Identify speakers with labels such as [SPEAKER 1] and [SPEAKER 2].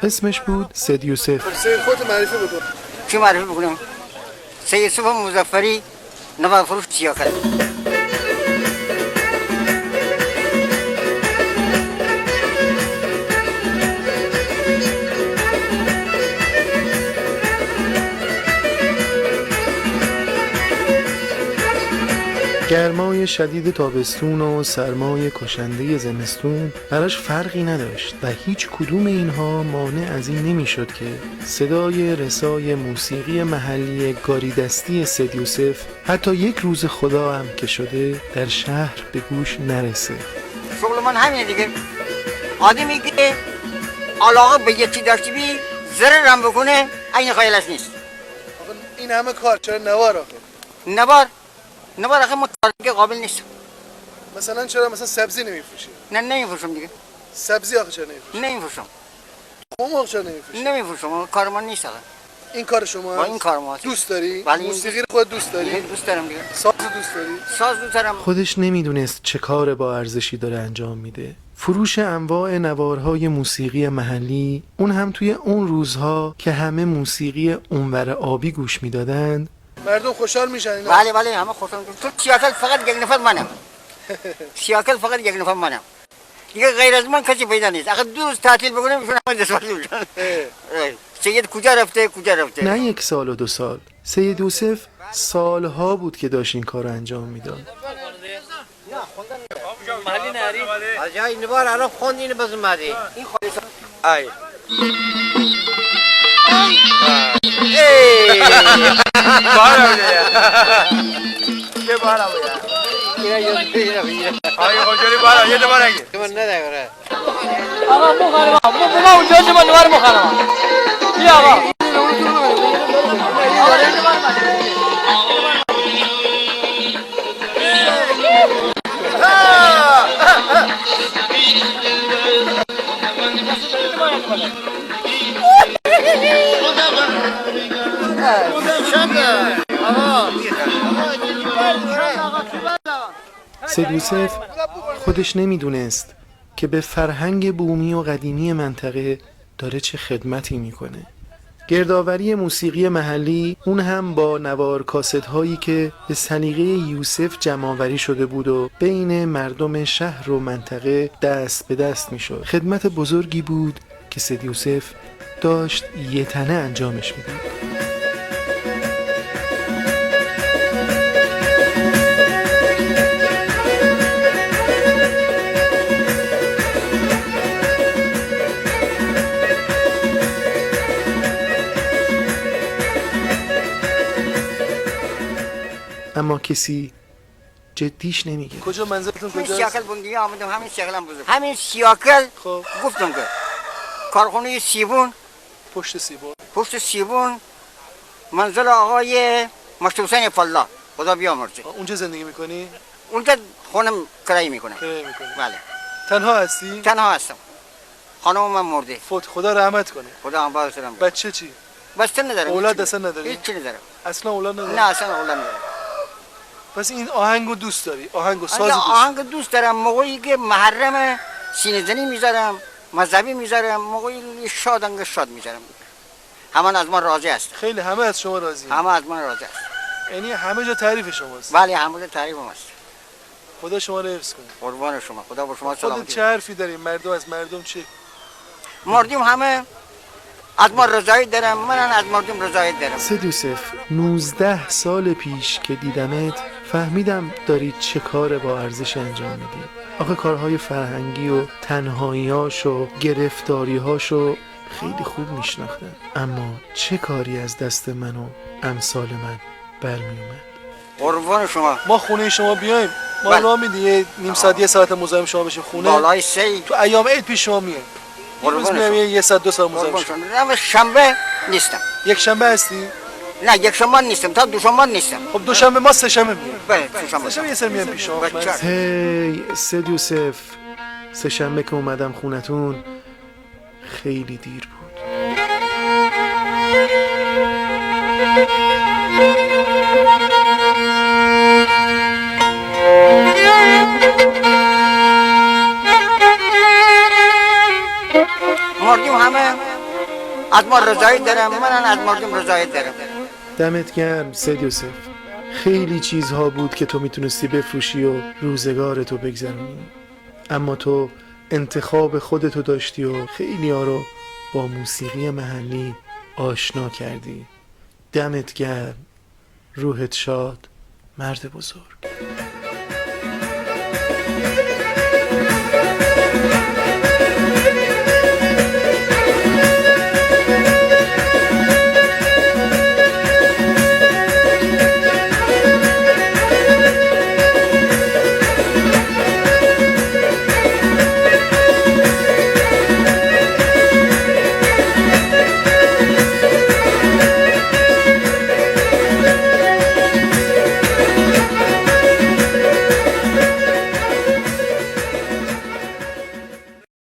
[SPEAKER 1] اسمش بود سید یوسف.
[SPEAKER 2] خودت معرفی بکن.
[SPEAKER 3] چی معرفی بکنم؟ سید یوسف مظفری، نوار فروش سیاکل.
[SPEAKER 1] گرمای شدید تابستون و سرمای کشنده زمستون براش فرقی نداشت و هیچ کدوم اینها مانع از این نمیشد که صدای رسای موسیقی محلی گاریدستی سید یوسف حتی یک روز خدا هم که شده در شهر به گوش نرسه.
[SPEAKER 3] شغل من همینه دیگه. آدمی که علاقه به یکی داشتی بی ضرر هم بکنه این خیالش نیست.
[SPEAKER 2] این همه کار چرا نوار آخه؟
[SPEAKER 3] نوار آخه متعارض قابل نیست.
[SPEAKER 2] مثلا چرا مثلا سبزی نمیفروشی؟
[SPEAKER 3] نه نمیفروشم دیگه.
[SPEAKER 2] سبزی آخه چرا نمیفروشی؟
[SPEAKER 3] نمیفروشم.
[SPEAKER 2] خب چرا نمیفروشی؟
[SPEAKER 3] نمیفروشم، کار من نیست آخه.
[SPEAKER 2] این کار شما؟
[SPEAKER 3] با این کار ما.
[SPEAKER 2] دوست داری؟
[SPEAKER 3] ولی
[SPEAKER 2] موسیقی رو خود دوست داری؟
[SPEAKER 3] دوست دارم دیگه.
[SPEAKER 2] ساز دوست داری؟
[SPEAKER 3] ساز دوست دارم.
[SPEAKER 1] خودش نمیدونست چه کار با ارزشی داره انجام میده. فروش انواع نوارهای موسیقی محلی، اون هم توی اون روزها که همه موسیقی اونور آبی گوش میدادند.
[SPEAKER 2] مردم خوشحال میشن اینا.
[SPEAKER 3] بله همه خوشحال میشن. تو سیاکل فقط یک نفر منم. سیاکل فقط یک نفر منم. دیگه غیر از من کسی پیدا نیست. اگه دو روز تعطیل بکنم میشون همه دستمالی میشن. سید کجا رفته؟
[SPEAKER 1] نه 1 سال و 2 سال. سید یوسف سالها بود که داشت این کار رو انجام میداد.
[SPEAKER 4] محلی نری
[SPEAKER 3] آجا این بار الان خوند اینو بزن مادی. این خالی
[SPEAKER 4] ای بارا بیا چه بارا بیا آی خوشحالی بارا یه دوباره اگه
[SPEAKER 3] من نداره
[SPEAKER 4] آقا مخالفه ما اونجا شما نوار مخالفه بیا آقا
[SPEAKER 1] سید یوسف خودش نمیدونست که به فرهنگ بومی و قدیمی منطقه داره چه خدمتی میکنه. گردآوری موسیقی محلی، اون هم با نوار کاست هایی که به سلیقه یوسف جمع‌آوری شده بود و بین مردم شهر و منطقه دست به دست میشد. خدمت بزرگی بود که سید یوسف داشت یه تنه انجامش میداد. اما کسی جدیش نمیگه.
[SPEAKER 2] کجا منزلتون
[SPEAKER 3] من
[SPEAKER 2] کجاست؟
[SPEAKER 3] سیاکل بندگی آمدم همین سیاکل هم بزرگ. همین سیاکل
[SPEAKER 2] خب
[SPEAKER 3] گفتم که کارخونه سیبون
[SPEAKER 2] پشت
[SPEAKER 3] سیبون منزل آقای مشتی حسین فلا خدا بیامرزه.
[SPEAKER 2] اونجا زندگی میکنی؟
[SPEAKER 3] اونجا خونم کرایه میکنم.
[SPEAKER 2] کرایه میکنی؟
[SPEAKER 3] بله.
[SPEAKER 2] تنها هستی؟
[SPEAKER 3] تنها هستم. خانم من مرده.
[SPEAKER 2] فوت خدا رحمت کنه.
[SPEAKER 3] خدا هم باز سلام.
[SPEAKER 2] بچه چی؟
[SPEAKER 3] بچه ندارم.
[SPEAKER 2] اولاد اصلا نداری؟
[SPEAKER 3] هیچ چی ندارم.
[SPEAKER 2] اصلا اولاد نداری؟
[SPEAKER 3] نه اصلا اولاد ندارم.
[SPEAKER 2] پس این آهنگو دوست داری؟ آهنگو ساز
[SPEAKER 3] آره
[SPEAKER 2] دوست
[SPEAKER 3] آهنگ دوست دارم. موقعی که محرم سینه زنی میذارم، مذهبی میذارم، موقعی شاد میذارم. همه از من راضی است.
[SPEAKER 2] خیلی همه از شما راضی.
[SPEAKER 3] همه از من راضی است.
[SPEAKER 2] یعنی همه جا تعریف شماست.
[SPEAKER 3] بله همه جا تعریفم است.
[SPEAKER 2] خدا شما رو حفظ کنه.
[SPEAKER 3] قربان شما. خدا با شما
[SPEAKER 2] خودت
[SPEAKER 3] سلامتی.
[SPEAKER 2] چه حرفی داری؟ مردم از مردم چی؟
[SPEAKER 3] مردم همه از ما رضایت دارم، من از مردم رضایت دارم.
[SPEAKER 1] سید یوسف 19 سال پیش که دیدمت فهمیدم داری چه کار با ارزش انجام میدی. آخه کارهای فرهنگی و تنهایی‌هاش و گرفتاری‌هاشو خیلی خوب میشناختم، اما چه کاری از دست من و امثال من برمی اومد.
[SPEAKER 3] قربان شما.
[SPEAKER 2] ما خونه شما بیایم، ما
[SPEAKER 3] بله.
[SPEAKER 2] راه میدی یه نیم ساعت یه ساعت مزاحم شما بشیم خونه.
[SPEAKER 3] بالای سی
[SPEAKER 2] تو ایام عید پیش شما میایم. یه روز
[SPEAKER 3] قربان
[SPEAKER 2] میایم
[SPEAKER 3] شما.
[SPEAKER 2] یه ساعت 2 ساعت مزاحم
[SPEAKER 3] قربان
[SPEAKER 2] شما.
[SPEAKER 3] شما. شنبه نیستم.
[SPEAKER 2] یک شنبه هستی؟
[SPEAKER 3] نه یک شنبه نیستم، تا دوشنبه نیستم.
[SPEAKER 2] خب دوشنبه ما سه شنبه میایم.
[SPEAKER 3] بله دوشنبه.
[SPEAKER 2] سه شنبه یه سر میایم پیش شما.
[SPEAKER 3] بچه.
[SPEAKER 1] هی سید یوسف، سه شنبه که اومدم خونتون خیلی دیر بود.
[SPEAKER 3] مردم همه از ما رضایت دارم، من از مردم رضایت دارم.
[SPEAKER 1] دمت گرم سید یوسف. خیلی چیزها بود که تو میتونستی بفروشی و روزگارتو بگذرونی، اما تو انتخاب خودتو داشتی و خیلی ها رو با موسیقی محلی آشنا کردی. دمت گرم. روحت شاد مرد بزرگ.